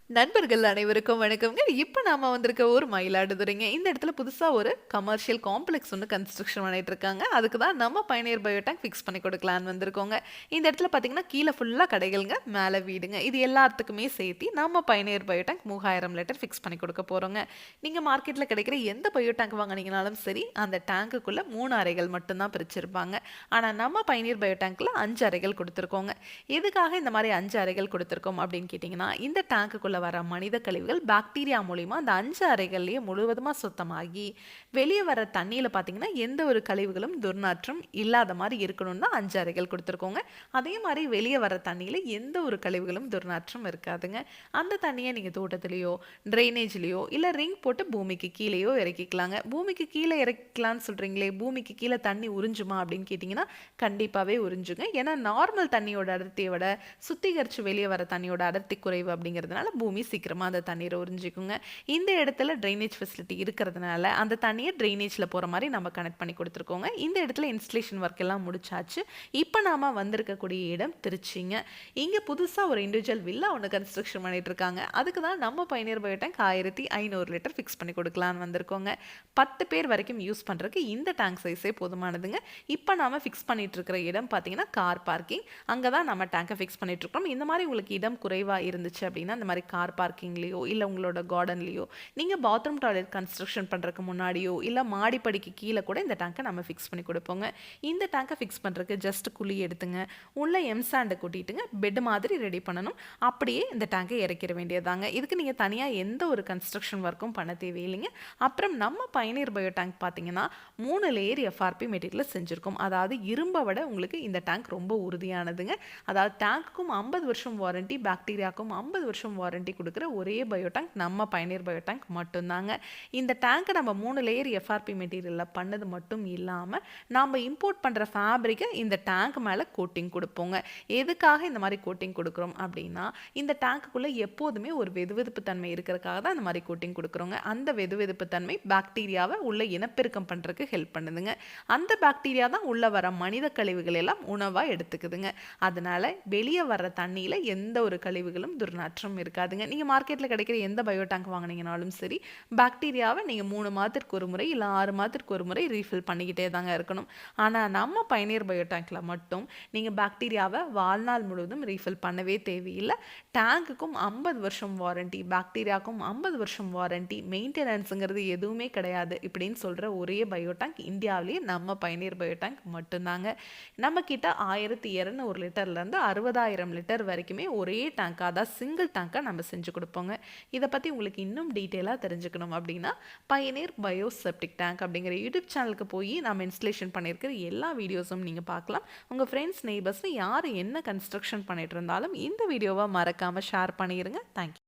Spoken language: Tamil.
நண்பர்கள் அனைவருக்கும் வணக்கம்ங்க. இப்ப நாம வந்திருக்க ஊர் மயிலாடுதுறைங்க. இந்த இடத்துல புதுசா ஒரு கமர்ஷியல் காம்ப்ளெக்ஸ் ஒண்ணு கன்ஸ்ட்ரக்ஷன் பண்ணிட்டு இருக்காங்க. அதுக்கு தான் நம்ம பயனியர் பயோடெக் ஃபிக்ஸ் பண்ணி கொடுக்கலான்னு வந்திருக்கோங்க. இந்த இடத்துல பார்த்தீங்கன்னா, கீழ ஃபுல்லா கடைகள்ங்க, மேல வீடுங்க. இது எல்லாத்துக்குமே சேர்த்தி நம்ம பயனியர் பயோடெக் 3000 லிட்டர் ஃபிக்ஸ் பண்ணி கொடுக்க போறோங்க. நீங்க மார்க்கெட்ல கிடைக்கிற எந்த பயோ டேங்க் வாங்குனீங்கனாலும் சரி, அந்த டேங்க்குக்குள்ள 3 அறைகள் மட்டும் தான் பிரிச்சிருப்பாங்க. ஆனா நம்ம பயனியர் பயோடேங்க்ல 5 அறைகள் கொடுத்துருக்கோங்க. எதுக்காக இந்த மாதிரி 5 அறைகள் கொடுத்துருக்கோம் அப்படின்னு கேட்டிங்கன்னா, இந்த டேங்க்குக்குள்ள வர மனித கழிவுகள் பாக்டீரியா மூலியமா அந்த 5 அறைகள்லயே முழுவதுமா சுத்தமாகி வெளியே வர தண்ணியில பார்த்தீங்கன்னா எந்த ஒரு கழிவுகளும் துர்நாற்றம் இல்லாத மாதிரி இருக்கணும்னு தான் 5 அறைகள் கொடுத்துருக்கோங்க. அதே மாதிரி வெளியே வர தண்ணியில எந்த ஒரு கழிவுகளும் துர்நாற்றம் இருக்காதுங்க. அந்த தண்ணியை நீங்க தோட்டத்திலேயோ ட்ரைனேஜ்லேயோ இல்லை ரிங் போட்டு பூமிக்கு கீழேயோ இறக்கிக்கலாங்க. பூமிக்கு கீழே இறக்கலான்னு சொல்றீங்களே, பூமிக்கு கீழே தண்ணி உறிஞ்சுமா அப்படின்னு கேட்டிங்கன்னா கண்டிப்பாகவே உறிஞ்சுங்க. ஏன்னா நார்மல் தண்ணியோட அடர்த்தியை விட சுத்திகரித்து வெளியே வர தண்ணியோட அடர்த்தி குறைவு அப்படிங்கிறதுனால பூமி சீக்கிரமாக அந்த தண்ணீரை உறிஞ்சிக்குங்க. இந்த இடத்துல ட்ரைனேஜ் ஃபெசிலிட்டி இருக்கிறதுனால அந்த தண்ணியை ட்ரைனேஜில் போகிற மாதிரி நம்ம கனெக்ட் பண்ணி கொடுத்துருக்கோங்க. இந்த இடத்துல இன்ஸ்டலேஷன் ஒர்க் எல்லாம் முடிச்சாச்சு. இப்போ நாம வந்திருக்கக்கூடிய இடம் திருச்சிங்க. இங்கே புதுசாக ஒரு இண்டிவிஜுவல் வில்லா ஒன்று கன்ஸ்ட்ரக்ஷன் பண்ணிட்டு இருக்காங்க. அதுக்கு தான் நம்ம பயனியர் பயோடேங்க் 1500 லிட்டர் ஃபிக்ஸ் பண்ணி கொடுக்கலான்னு வந்திருக்கோங்க. 10 பேர் வரைக்கும் யூஸ் பண்ணுறதுக்கு இந்த டேங்க் சைஸே போதுமானதுங்க. இப்போ நாம ஃபிக்ஸ் பண்ணிட்டு இருக்கிற இடம் பார்த்தீங்கன்னா கார் பார்க்கிங். அங்கே தான் நம்ம டேங்கை ஃபிக்ஸ் பண்ணிட்டு இருக்கோம். இந்த மாதிரி உங்களுக்கு இடம் குறைவாக இருந்துச்சு அப்படின்னா இந்த மாதிரி கார் பார்க்கிங்லேயோ இல்லை உங்களோட கார்டன்லேயோ நீங்கள் பாத்ரூம் டாய்லெட் கன்ஸ்ட்ரக்ஷன் பண்ணுறதுக்கு முன்னாடியோ இல்லை மாடிப்படிக்கு கீழே கூட இந்த டேங்கை நம்ம ஃபிக்ஸ் பண்ணி கொடுப்போங்க. இந்த டேங்கை ஃபிக்ஸ் பண்ணுறதுக்கு ஜஸ்ட் குழி எடுத்துங்க, உள்ள எம்சாண்டை கூட்டிட்டுங்க பெட் மாதிரி ரெடி பண்ணணும். அப்படியே இந்த டேங்கை இறக்கிற வேண்டியதாங்க. இதுக்கு நீங்கள் தனியாக எந்த ஒரு கன்ஸ்ட்ரக்ஷன் ஒர்க்கும் பண்ண தேவையில்லைங்க. அப்புறம் நம்ம பயனியர் பயோ டேங்க் பார்த்தீங்கன்னா 3 லேயர் எஃப்ஆர்பி மெட்டீரியல் செஞ்சுருக்கோம். அதாவது இரும்பை விட உங்களுக்கு இந்த டேங்க் ரொம்ப உறுதியானதுங்க. அதாவது டேங்க்குக்கும் 50 வருஷம் வாரண்டி, பாக்டீரியாவுக்கும் 50 வருஷம் வாரண்டி கொடுக்குற ஒரே பயோ டேங்க் நம்ம பயனியர் பயோ டேங்க் மட்டும்தாங்க. இந்த டேங்கை நம்ம 3 லேயர் எஃப்ஆர்பி மெட்டீரியலில் பண்ணது மட்டும் இல்லாமல் நாம் இம்போர்ட் பண்ணுற ஃபேப்ரிக்கை இந்த டேங்க் மேலே கோட்டிங் கொடுப்போங்க. எதுக்காக இந்த மாதிரி கோட்டிங் கொடுக்குறோம் அப்படின்னா, இந்த டேங்க்குள்ளே எப்போதுமே ஒரு வெதுவெதுப்பு தன்மை இருக்கிறதுக்காக தான் இந்த மாதிரி கோட்டிங் கொடுக்குறோங்க. அந்த வெதுவெதுப்பு தன்மை பாக்டீரியாவை உள்ள இனப்பெருக்கம் பண்ணுறதுக்கு ஹெல்ப் பண்ணுதுங்க. அந்த பாக்டீரியா தான் உள்ள வர மனித கழிவுகள் எல்லாம் உணவாக எடுத்துக்குதுங்க. அதனால வெளியே வர்ற தண்ணியில் எந்த ஒரு கழிவுகளும் துர்நாற்றம் இருக்காதுங்க. நீங்கள் மார்க்கெட்டில் கிடைக்கிற எந்த பயோ டேங்க் வாங்கினீங்கனாலும் சரி, பாக்டீரியாவை நீங்கள் 3 மாதத்திற்கு ஒரு முறை இல்லை 6 மாதத்திற்கு ஒரு முறை ரீஃபில் பண்ணிக்கிட்டே தாங்க இருக்கணும். ஆனால் நம்ம பயனியர் பயோ டேங்க்கில் மட்டும் நீங்கள் பாக்டீரியாவை வாழ்நாள் முழுவதும் ரீஃபில் பண்ணவே தேவையில்லை. டேங்க்குக்கும் 50 வருஷம் வாரண்டி, பாக்டீரியாவுக்கும் 50 வருஷம் வாரண்டி, மெயின்டெனன்ஸுங்கிறது எதுவுமே கிடையாது இப்படின்னு சொல்கிற ஒரே பயோ டேங்க் இந்தியாவிலேயே நம்ம பயனியர் பயோ டேங்க் மட்டும்தாங்க. நம்மக்கிட்ட 1200 லிட்டர்லேருந்து 60,000 லிட்டர் வரைக்குமே ஒரே டேங்காக, அதாவது சிங்கிள் டேங்காக நம்ம செஞ்சு கொடுப்போங்க. இதை பற்றி உங்களுக்கு இன்னும் டீட்டெயிலாக தெரிஞ்சுக்கணும் அப்படின்னா பயனியர் பயோ செப்டிக் டேங்க் அப்படிங்கிற யூடியூப் சேனலுக்கு போய் நம்ம இன்ஸ்டலேஷன் பண்ணியிருக்கிற எல்லா வீடியோஸும் நீங்கள் பார்க்கலாம். உங்கள் ஃப்ரெண்ட்ஸ் நெய்பர்ஸ் யார் என்ன கன்ஸ்ட்ரக்ஷன் பண்ணிட்டு இருந்தாலும் இந்த வீடியோவை மறக்காமல் ஷேர் பண்ணிடுங்க. தேங்க்யூ.